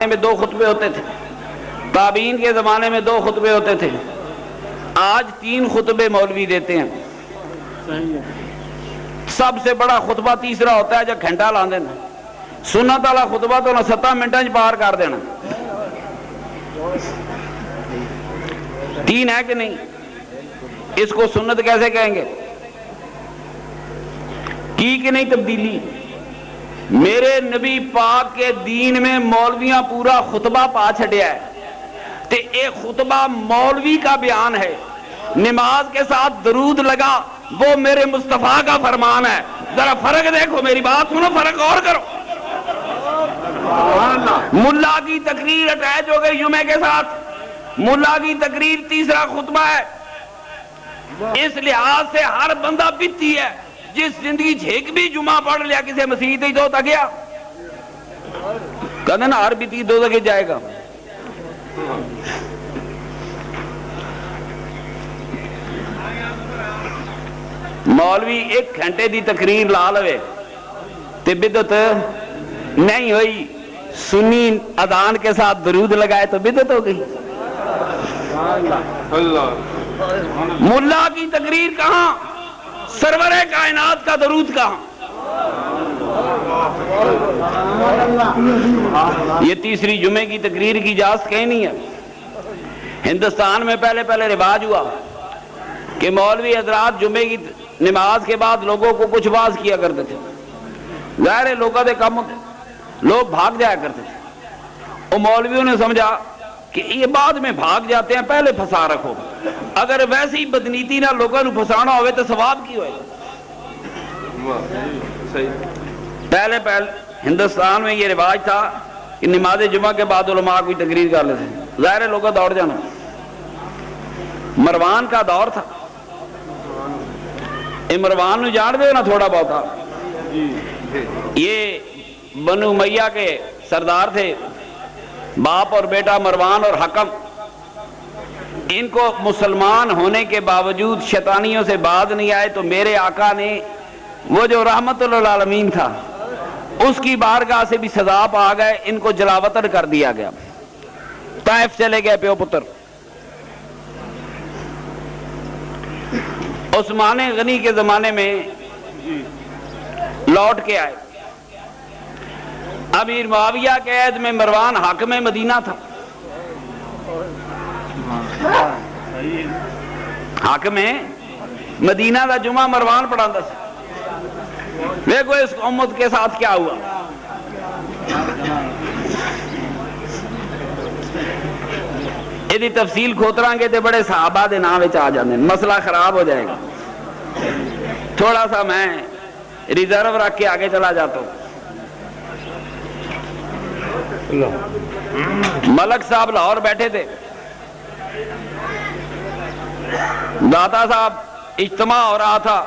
میں 2 خطبے ہوتے تھے، تابعین کے زمانے میں 2 خطبے ہوتے تھے، آج 3 خطبے مولوی دیتے ہیں۔ سب سے بڑا خطبہ تیسرا ہوتا ہے جب گھنٹہ لا دینا، سنت والا خطبہ تو نہ 7 منٹوں پار کر دینا۔ 3 ہے کہ نہیں؟ اس کو سنت کیسے کہیں گے؟ کی کہ نہیں تبدیلی؟ میرے نبی پاک کے دین میں مولویاں پورا خطبہ پا چھڑیا ہے تے ایک خطبہ مولوی کا بیان ہے، نماز کے ساتھ درود لگا وہ میرے مصطفیٰ کا فرمان ہے۔ ذرا فرق دیکھو، میری بات سنو، فرق اور کرو۔ ملا کی تقریر اٹیچ ہو گئی جمعے کے ساتھ، ملا کی تقریر تیسرا خطبہ ہے۔ اس لحاظ سے ہر بندہ بتی ہے، جس زندگی جھیک بھی جمعہ پڑھ لیا کسی مسیحی ہی دو تک گیا، کہتے نا ہر بیتی 2 تک جائے گا۔ مولوی 1 گھنٹے دی تقریر لا لوے تے بدعت نہیں ہوئی، سنی اذان کے ساتھ درود لگائے تو بدعت ہو گئی۔ ملا کی تقریر کہاں، سرور کائنات کا درود کہاں؟ یہ تیسری جمعے کی تقریر کی اجازت کہیں نہیں ہے۔ ہندوستان میں پہلے رواج ہوا کہ مولوی حضرات جمعے کی نماز کے بعد لوگوں کو کچھ واز کیا کرتے تھے، ظاہر ہے لوگوں کے کم ہوتے، لوگ بھاگ جایا کرتے تھے۔ اور مولویوں نے سمجھا کہ یہ بعد میں بھاگ جاتے ہیں، پہلے پھنسا رکھو، اگر ویسی بدنیتی نہ لوگوں نے پھنسانا ہوئے تو ثواب کی ہوئے۔ پہلے ہندوستان میں یہ رواج تھا کہ نماز جمعہ کے بعد علماء کوئی تقریر کر لیتے ہیں، ظاہر ہے لوگوں دوڑ جانا۔ مروان کا دور تھا، مروان نے جان دے نا تھوڑا بہتا، یہ بنو امیہ کے سردار تھے، باپ اور بیٹا مروان اور حکم۔ ان کو مسلمان ہونے کے باوجود شیطانیوں سے باز نہیں آئے تو میرے آقا نے وہ جو رحمت للعالمین تھا اس کی بارگاہ سے بھی سزا پا گئے، ان کو جلاوطن کر دیا گیا، طائف چلے گئے پیو پتر۔ عثمان غنی کے زمانے میں لوٹ کے آئے، امیر معاویہ کے عہد میں مروان حاکم مدینہ تھا، حاکم مدینہ کا جمعہ مروان پڑھاتا تھا۔ دیکھو اس امت کے ساتھ کیا ہوا۔ یہ تفصیل کھوتران کے تے بڑے صحابہ دے نام وچ آ جاندے، مسئلہ خراب ہو جائے گا۔ تھوڑا سا میں ریزرو رکھ کے آگے چلا جاتا ہوں۔ ملک صاحب لاہور بیٹھے تھے، داتا صاحب اجتماع ہو رہا تھا،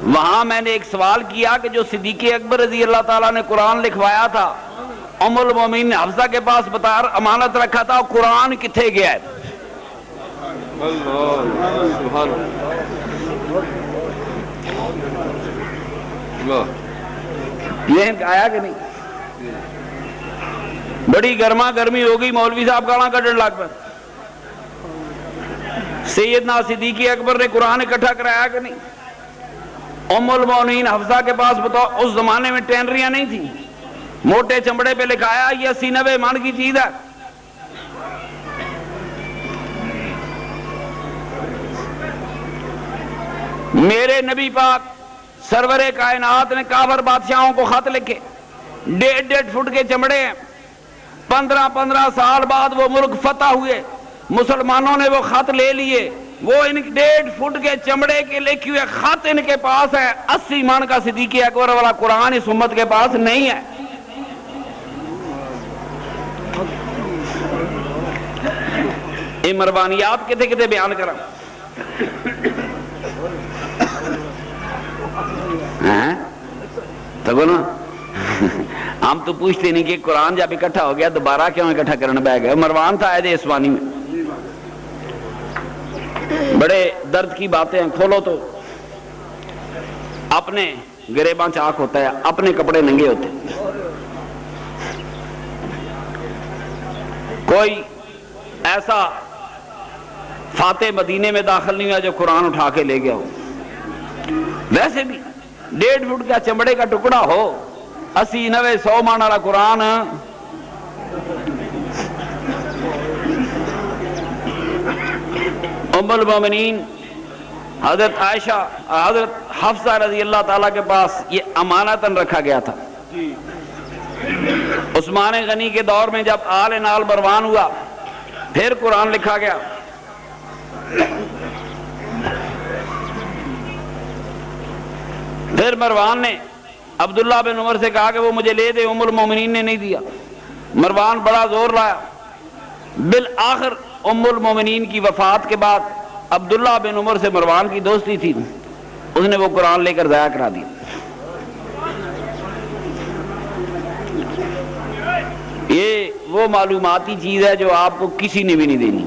وہاں میں نے ایک سوال کیا کہ جو صدیق اکبر رضی اللہ تعالیٰ نے قرآن لکھوایا تھا ام المومنین حفصہ کے پاس امانت رکھا تھا، قرآن کتھے گیا ہے؟ یہ آیا کہ نہیں؟ بڑی گرما گرمی ہو گئی، مولوی صاحب گالاں کڈن لگ پے۔ سیدنا صدیق اکبر نے قرآن اکٹھا کرایا کہ نہیں؟ ام المومنین حفصہ کے پاس بتاؤ، اس زمانے میں ٹینریاں نہیں تھیں، موٹے چمڑے پہ لکھایا یہ 80-90 من کی چیز ہے۔ میرے نبی پاک سرور کائنات نے کافر بادشاہوں کو خط لکھے، 1.5 فٹ کے چمڑے ہیں، 15 سال بعد وہ ملک فتح ہوئے، مسلمانوں نے وہ خط لے لیے، وہ ان 1.5 فٹ کے چمڑے کے لکھے ہوئے خط ان کے پاس ہے، 80 من کا صدیق اکبر والا قرآن اس امت کے پاس نہیں ہے۔ یہ مروانیات کتے کتے بیان کرا تو نا ہم تو پوچھتے نہیں کہ قرآن جب اکٹھا ہو گیا دوبارہ کیوں اکٹھا کرنے بیٹھ گئے۔ مروان تھا عہد عثمانی میں، بڑے درد کی باتیں ہیں، کھولو تو اپنے گریباں چاک ہوتا ہے، اپنے کپڑے ننگے ہوتے ہیں۔ کوئی ایسا فاتح مدینے میں داخل نہیں ہوا جو قرآن اٹھا کے لے گیا ہو. ویسے بھی 1.5 فٹ کا چمڑے کا ٹکڑا ہو 80 90 100 مان والا قرآن ام المومنین حضرت عائشہ حضرت حفصہ رضی اللہ تعالیٰ کے پاس یہ امانتاً رکھا گیا تھا. عثمان غنی کے دور میں جب آل نال مروان ہوا پھر قرآن لکھا گیا. پھر مروان نے عبداللہ بن عمر سے کہا کہ وہ مجھے لے دے، ام المومنین نے نہیں دیا. مروان بڑا زور لایا. بالآخر ام المومنین کی وفات کے بعد عبداللہ بن عمر سے مروان کی دوستی تھی، اس نے وہ قرآن لے کر ضائع کرا دیا. یہ وہ معلوماتی چیز ہے جو آپ کو کسی نے بھی نہیں دینی.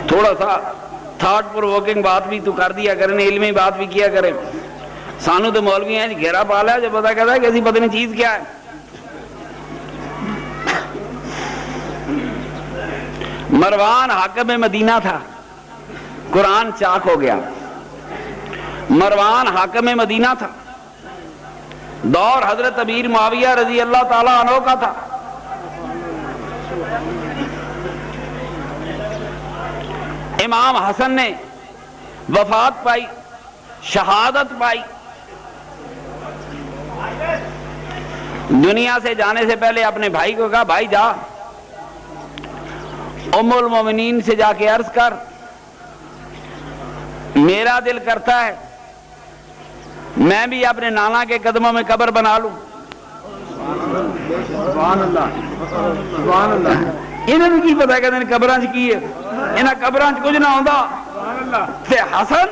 تھوڑا سا تھاٹ پرووکنگ بات بھی تو کر دیا کریں، علمی بات بھی کیا کریں. سانو تو مولوی ہیں گھیرا پالا ہے جو پتا کہتا ہے کہ ایسی پتہ نہیں چیز کیا ہے. مروان حاکم مدینہ تھا، قرآن چاک ہو گیا. مروان حاکم مدینہ تھا، دور حضرت امیر معاویہ رضی اللہ تعالیٰ عنہ کا تھا. امام حسن نے وفات پائی، شہادت پائی. دنیا سے جانے سے پہلے اپنے بھائی کو کہا بھائی جا ام المومنین سے جا کے عرض کر میرا دل کرتا ہے میں بھی اپنے نانا کے قدموں میں قبر بنا لوں. سبحان اللہ سبحان اللہ. انہوں نے کی پتا کہ قبران کی ہے، انہاں قبران کچھ نہ ہوتا تے حسن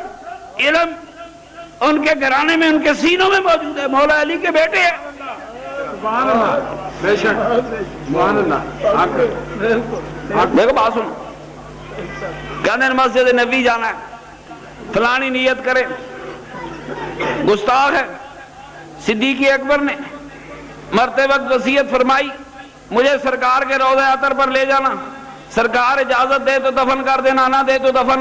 علم ان کے گھرانے میں ان کے سینوں میں موجود ہے، مولا علی کے بیٹے ہیں. سبحان اللہ بے شک سبحان اللہ. دیکھو بات سنو، کہتے ہیں مسجد نبی جانا ہے، فلانی نیت کرے، گستاخ ہے. صدیق اکبر نے مرتے وقت وصیت فرمائی مجھے سرکار کے روضہ عطر پر لے جانا، سرکار اجازت دے تو دفن کر دینا، نہ دے تو دفن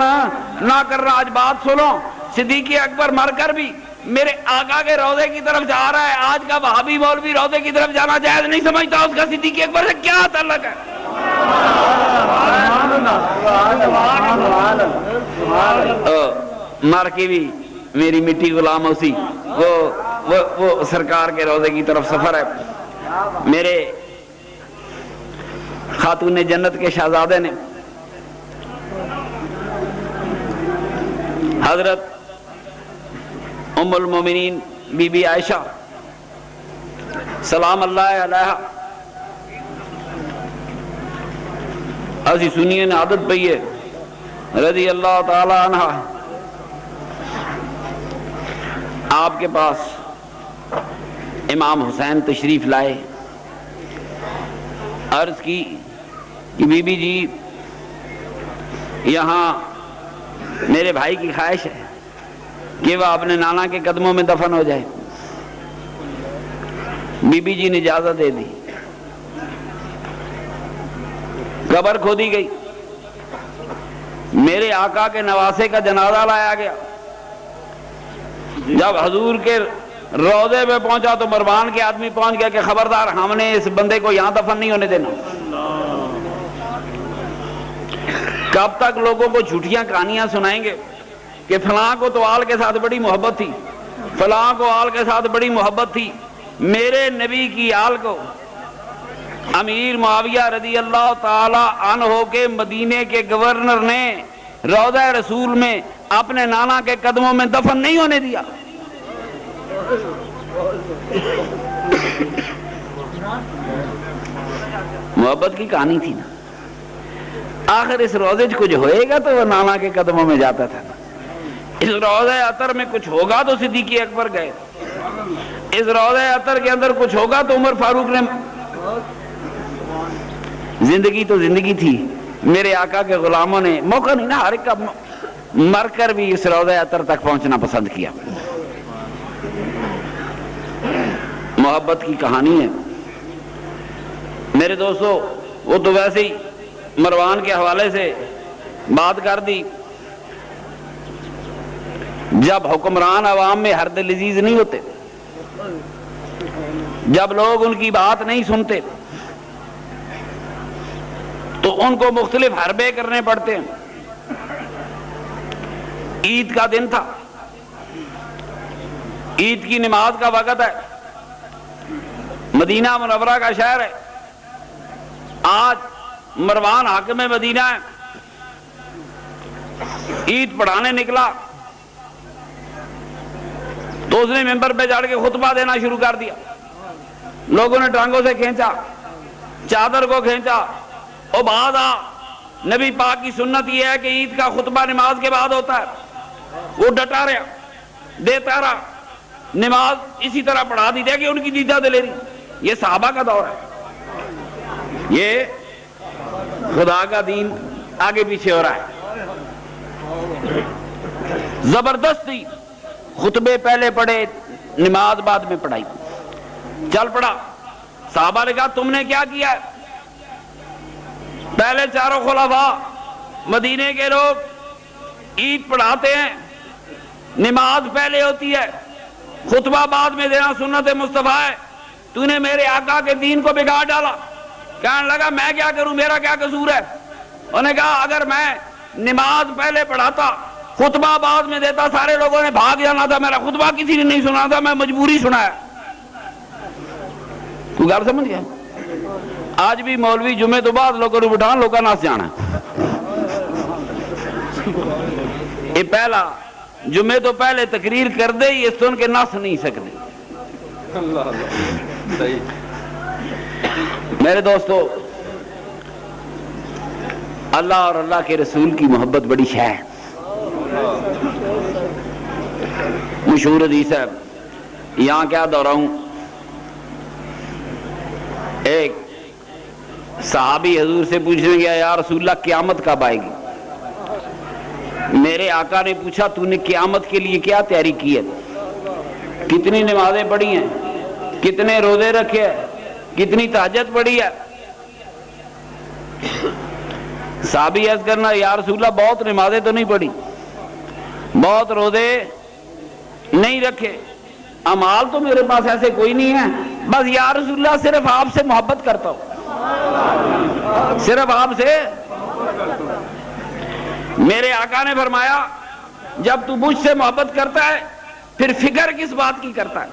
نہ کرنا. آج بات سنو، صدیق اکبر مر کر بھی میرے آقا کے روضے کی طرف جا رہا ہے. آج کا وہابی مولوی روضے کی طرف جانا جائز نہیں سمجھتا، اس کا صدیق اکبر سے کیا تعلق ہے؟ مر کے بھی میری مٹی غلام اسی وہ سرکار کے روضے کی طرف سفر ہے. میرے خاتون جنت کے شہزادے نے حضرت ام المومنین بی بی عائشہ سلام اللہ علیہا ایسی سنیے نے عادت پئی ہے رضی اللہ تعالی عنہ آپ کے پاس امام حسین تشریف لائے. عرض کی کہ بی بی جی یہاں میرے بھائی کی خواہش ہے کہ وہ اپنے نانا کے قدموں میں دفن ہو جائے. بی بی جی نے اجازت دے دی. قبر کھودی گئی، میرے آقا کے نواسے کا جنازہ لایا گیا. جب حضور کے روضے میں پہنچا تو مروان کے آدمی پہنچ گیا کہ خبردار ہم نے اس بندے کو یہاں دفن نہیں ہونے دینا. کب تک لوگوں کو جھوٹیاں کہانیاں سنائیں گے کہ فلاں کو تو آل کے ساتھ بڑی محبت تھی، فلاں کو آل کے ساتھ بڑی محبت تھی. میرے نبی کی آل کو امیر معاویہ رضی اللہ تعالی عنہ کے مدینے کے گورنر نے روضہ رسول میں اپنے نانا کے قدموں میں دفن نہیں ہونے دیا. محبت کی کہانی تھی نا. آخر اس روضے کچھ ہوئے گا تو وہ نانا کے قدموں میں جاتا تھا. اس روضہ عطر میں کچھ ہوگا تو صدیق اکبر گئے، اس روضہ عطر کے اندر کچھ ہوگا تو عمر فاروق نے. زندگی تو زندگی تھی، میرے آقا کے غلاموں نے موقع نہیں نا، ہر ایک کا مر کر بھی اس روضہ عطر تک پہنچنا پسند کیا. محبت کی کہانی ہے. میرے دوستو وہ تو ویسے ہی مروان کے حوالے سے بات کر دی. جب حکمران عوام میں حرد لذیذ نہیں ہوتے، جب لوگ ان کی بات نہیں سنتے تو ان کو مختلف حربے کرنے پڑتے ہیں. عید کا دن تھا، عید کی نماز کا وقت ہے، مدینہ منورہ کا شہر ہے. آج مروان حاکم مدینہ ہے، عید پڑھانے نکلا تو اس نے ممبر پہ چڑھ کے خطبہ دینا شروع کر دیا. لوگوں نے ٹانگوں سے کھینچا، چادر کو کھینچا، او بعد آ، نبی پاک کی سنت یہ ہے کہ عید کا خطبہ نماز کے بعد ہوتا ہے. وہ ڈٹا رہا، دیتا رہا، نماز اسی طرح پڑھا دی جائے کہ ان کی دیدہ دلیری. یہ صحابہ کا دور ہے، یہ خدا کا دین آگے پیچھے ہو رہا ہے. زبردستی خطبے پہلے پڑھے، نماز بعد میں پڑھائی. چل پڑا. صحابہ نے کہا تم نے کیا کیا ہے؟ پہلے چاروں خلفاء مدینے کے لوگ عید پڑھاتے ہیں، نماز پہلے ہوتی ہے، خطبہ بعد میں دینا سنت مصطفیٰ ہے. تو نے میرے آقا کے دین کو بگاڑ ڈالا. کہنے لگا میں کیا کروں، میرا کیا قصور ہے؟ انہوں نے کہا اگر میں نماز پہلے پڑھاتا، خطبہ بعد میں دیتا، سارے لوگوں نے بھاگ جانا تھا. میرا خطبہ کسی نے نہیں سنا تھا، میں مجبوری سنایا. تو گھر سمجھ گیا؟ آج بھی مولوی جمعے تو بعد لوگوں نے بٹھان لوگوں ناس جانا. یہ پہلا جمعے تو پہلے تقریر کر دے، یہ سن کے نس نہیں سکتے. میرے دوستو، اللہ اور اللہ کے رسول کی محبت بڑی شے ہے. مشہور حدیث ہے، یہاں کیا دہراؤں. ایک صحابی حضور سے پوچھنے گیا یا رسول اللہ قیامت کب آئے گی؟ میرے آقا نے پوچھا تو نے قیامت کے لیے کیا تیاری کی ہے؟ کتنی نمازیں پڑھی ہیں، کتنے روزے رکھے ہیں، کتنی تہجد پڑھی ہے؟ صحابی عرض کرنا یا رسول اللہ بہت نمازیں تو نہیں پڑھی، بہت روزے نہیں رکھے، اعمال تو میرے پاس ایسے کوئی نہیں ہے، بس یا رسول اللہ صرف آپ سے محبت کرتا ہوں، صرف آپ سے. میرے آقا نے فرمایا جب تو مجھ سے محبت کرتا ہے پھر فکر کس بات کی کرتا ہے؟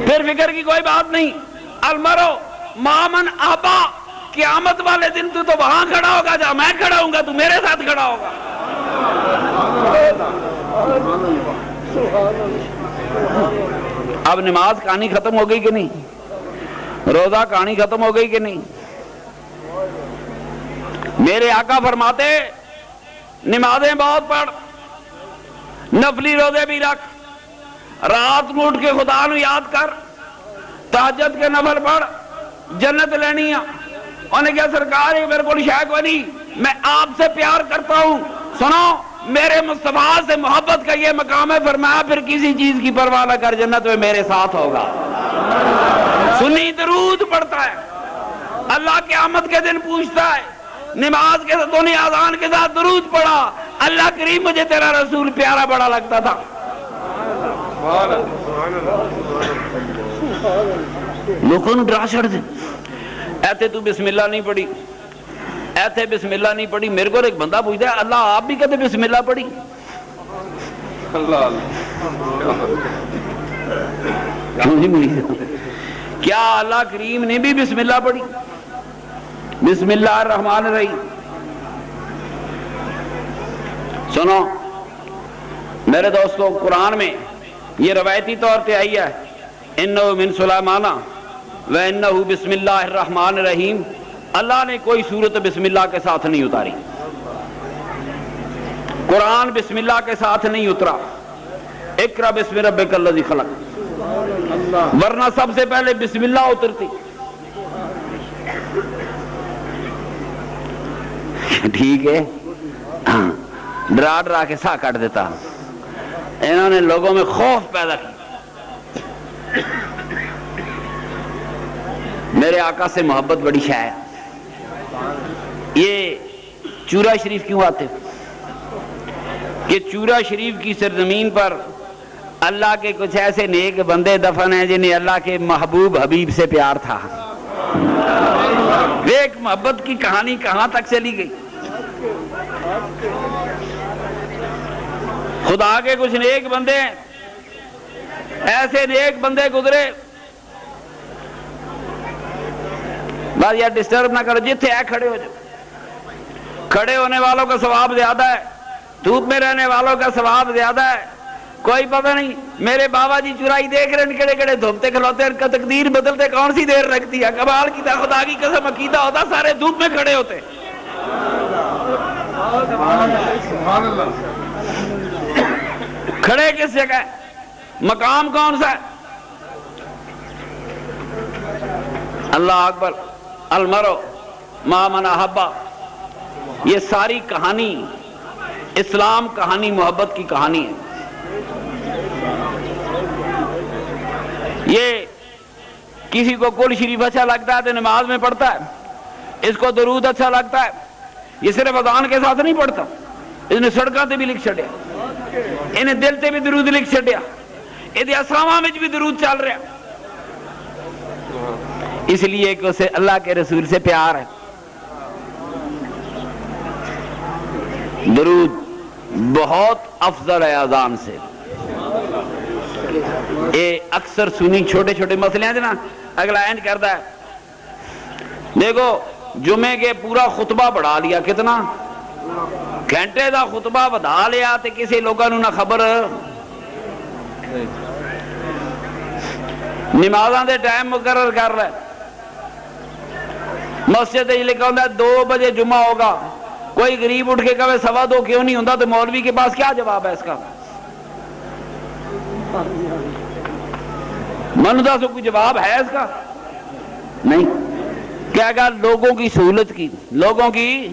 پھر فکر کی کوئی بات نہیں. المرو مامن آبا، قیامت والے دن تو وہاں کھڑا ہوگا جہاں میں کھڑا ہوں گا، تو میرے ساتھ کھڑا ہوگا. اب نماز کہانی ختم ہو گئی کہ نہیں؟ روزہ کہانی ختم ہو گئی کہ نہیں؟ میرے آقا فرماتے نمازیں بہت پڑھ، نفلی روزے بھی رکھ، رات کو اٹھ کے خدا نو یاد کر، تہجد کے نفل پڑھ، جنت لینی ہے. انہوں نے کہا سرکار یہ میرے کو شاید کوئی نہیں، میں آپ سے پیار کرتا ہوں. سنو میرے مصطفیٰ سے محبت کا یہ مقام ہے. فرمایا پھر کسی چیز کی پرواہ نہ کر، جنت میں میرے ساتھ ہوگا. سنی درود پڑھتا ہے، اللہ قیامت کے دن پوچھتا ہے نماز کے ساتھ دونوں اذان کے ساتھ درود پڑھا، اللہ کریم مجھے تیرا رسول پیارا بڑا لگتا تھا. لوگوں نے ڈرا چھڑ دے، ایتھے تو بسم اللہ نہیں پڑھی، ایتھے بسم اللہ نہیں پڑھی. میرے کو ایک بندہ پوچھتا ہے اللہ آپ بھی کہتے بسم اللہ پڑھی؟ کیا اللہ کریم نے بھی بسم اللہ پڑھی؟ بسم اللہ الرحمن الرحیم. سنو میرے دوستو، قرآن میں یہ روایتی طور پہ آئی ہے انہو من سلیمان وانہو بسم اللہ الرحمن الرحیم. اللہ نے کوئی صورت بسم اللہ کے ساتھ نہیں اتاری، قرآن بسم اللہ کے ساتھ نہیں اترا. اقرأ بسم ربک الذی خلق، ورنہ سب سے پہلے بسم اللہ اترتی. ٹھیک ہے، ڈرا ڈرا کے سا کٹ دیتا. انہوں نے لوگوں میں خوف پیدا کیا. میرے آقا سے محبت بڑی شے ہے. یہ چورا شریف کیوں آتے کہ چورا شریف کی سرزمین پر اللہ کے کچھ ایسے نیک بندے دفن ہیں جنہیں اللہ کے محبوب حبیب سے پیار تھا. ایک محبت کی کہانی کہاں تک چلی گئی. خدا کے کچھ نیک بندے ہیں, ایسے نیک بندے گزرے. بس یار ڈسٹرب نہ کرو, جتنے ہے کھڑے ہو جاؤ. کھڑے ہونے والوں کا ثواب زیادہ ہے, دھوپ میں رہنے والوں کا ثواب زیادہ ہے. کوئی پتہ نہیں میرے بابا جی چرائی دیکھ رہے ہیں, کڑے کڑے دھوپتے کھلوتے, ان کا تقدیر بدلتے کون سی دیر رکھتی ہے. کمال کی تھا, خدا کی قسم عقیدہ ہوتا سارے دھوپ میں کھڑے ہوتے. کھڑے کس جگہ, مقام کون سا ہے؟ اللہ اکبر. المرء مع من احب. یہ ساری کہانی اسلام کہانی محبت کی کہانی ہے. یہ کسی کو کل شریف اچھا لگتا ہے تو نماز میں پڑھتا ہے, اس کو درود اچھا لگتا ہے. یہ صرف اذان کے ساتھ نہیں پڑھتا, اس نے سڑکوں تے بھی لکھ چھڑیا, انہیں دل تے بھی درود لکھ چھڑیا, یہ اسامہ میں بھی درود چل رہا, اس لیے کہ اسے اللہ کے رسول سے پیار ہے. درود بہت افضل ہے اذان سے. یہ اکثر سنی چھوٹے چھوٹے مسئلے ہیں نا, اگلا اینڈ کرتا ہے. دیکھو جمعے کے پورا خطبہ بڑھا لیا, کتنا گھنٹے دا خطبہ بڑھا لیا تے کسی لوگوں نہ خبر. نمازاں دے ٹائم مقرر کر رہا ہے, مسجد لکھا ہوتا ہے 2 بجے جمعہ ہوگا. کوئی غریب اٹھ کے کہے 2:15 کیوں نہیں ہوتا, تو مولوی کے پاس کیا جواب ہے اس کا؟ مندا سے کوئی جواب ہے اس کا نہیں. کیا کہا لوگوں کی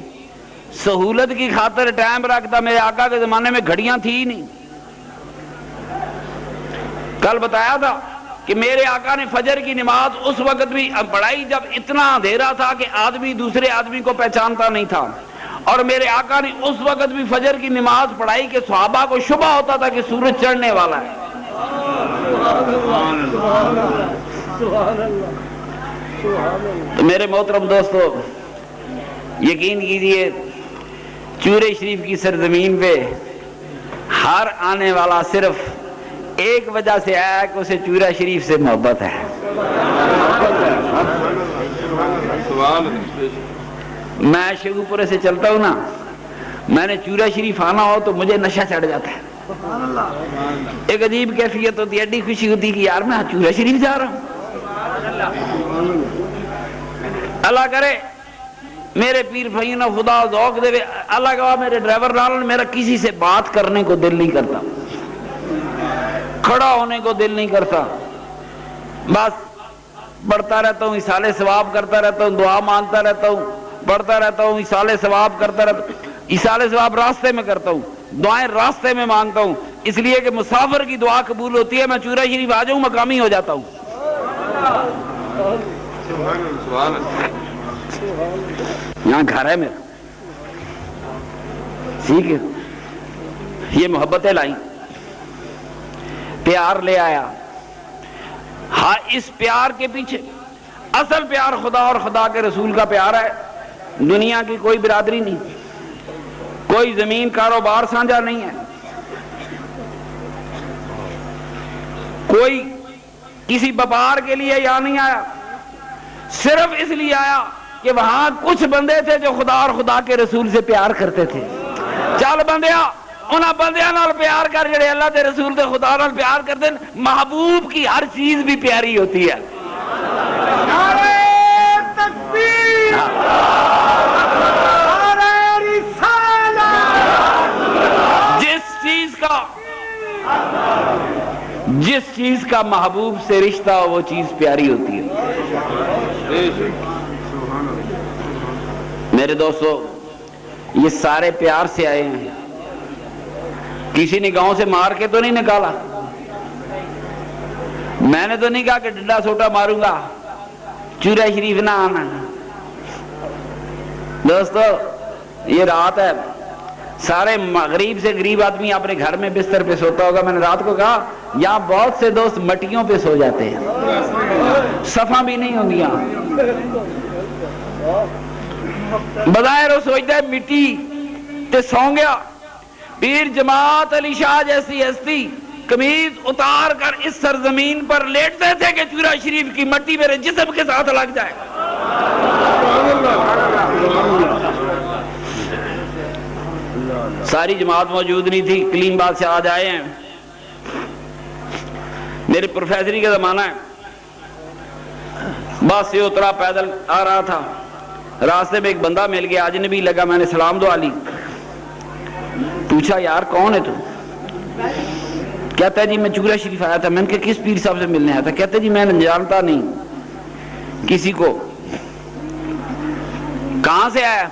سہولت کی خاطر ٹائم رکھتا. میرے آقا کے زمانے میں گھڑیاں تھی نہیں. کل بتایا تھا کہ میرے آقا نے فجر کی نماز اس وقت بھی پڑھائی جب اتنا اندھیرا تھا کہ آدمی دوسرے آدمی کو پہچانتا نہیں تھا, اور میرے آقا نے اس وقت بھی فجر کی نماز پڑھائی کہ صحابہ کو شبہ ہوتا تھا کہ سورج چڑھنے والا ہے. تو میرے محترم دوستو, یقین کیجئے چورے شریف کی سرزمین پہ ہر آنے والا صرف ایک وجہ سے آیا کہ اسے چورا شریف سے محبت ہے. میں شیخو پورے سے چلتا ہوں نا, میں نے چورا شریف آنا ہو تو مجھے نشہ چڑھ جاتا ہے. ایک عجیب کیفیت ہوتی ہے, ایڈی خوشی ہوتی کہ یار میں چورا شریف جا رہا ہوں. اللہ کرے میرے پیر بھائی نے خدا ذوق دے, اللہ کا میرے ڈرائیور نال میرا کسی سے بات کرنے کو دل نہیں کرتا, کھڑا ہونے کو دل نہیں کرتا. بس پڑھتا رہتا ہوں, اصالے ثواب کرتا رہتا ہوں, دعا مانتا رہتا ہوں, پڑھتا رہتا ہوں, اصالے ثواب کرتا رہتا ہوں. اصالے ثواب راستے میں کرتا ہوں, دعائیں راستے میں مانگتا ہوں, اس لیے کہ مسافر کی دعا قبول ہوتی ہے. میں چورا شریف آ جاؤں مقامی ہو جاتا ہوں. یہاں گھر ہے میرا, ٹھیک ہے. یہ محبتیں لائیں, پیار لے آیا. ہاں اس پیار کے پیچھے اصل پیار خدا اور خدا کے رسول کا پیار ہے. دنیا کی کوئی برادری نہیں, کوئی زمین کاروبار سانجا نہیں ہے, کوئی کسی وپار کے لیے یہاں نہیں آیا, صرف اس لیے آیا کہ وہاں کچھ بندے تھے جو خدا اور خدا کے رسول سے پیار کرتے تھے. چل بندیا انہاں بندیاں نال پیار کر جڑے اللہ دے رسول دے خدا نال پیار کرتے ہیں. محبوب کی ہر چیز بھی پیاری ہوتی ہے. نعرہ تکبیر, نعرہ رسالت. جس چیز کا محبوب سے رشتہ ہو وہ چیز پیاری ہوتی ہے. میرے دوستو یہ سارے پیار سے آئے ہیں, کسی نے گاؤں سے مار کے تو نہیں نکالا. میں نے تو نہیں کہا کہ ڈنڈا سوٹا ماروں گا, چورا شریف نہ آنا. دوستو یہ رات ہے, سارے غریب سے غریب آدمی اپنے گھر میں بستر پہ سوتا ہوگا. میں نے رات کو کہا یہاں بہت سے دوست مٹیوں پہ سو جاتے ہیں, صفاں بھی نہیں ہوندیاں. بظاہر وہ سوچتا ہے مٹی تے سو گیا. پیر جماعت علی شاہ جیسی ہستی قمیض اتار کر اس سرزمین پر لیٹتے تھے کہ چورا شریف کی مٹی میرے جسم کے ساتھ لگ جائے. ساری جماعت موجود نہیں تھی. کلیم بادشاہ آج آئے ہیں, میرے پروفیسری کا زمانہ ہے. بس سے اترا, پیدل آ رہا تھا, راستے میں ایک بندہ مل گیا, اجنبی لگا. میں نے سلام دعا لی, پوچھا یار کون ہے تو؟ کہتا ہے جی میں چورا شریف آیا تھا. میں نے کہا کس پیر صاحب سے ملنے آیا تھا؟ کہتا ہے جی میں جانتا نہیں کسی کو. کہاں سے آیا؟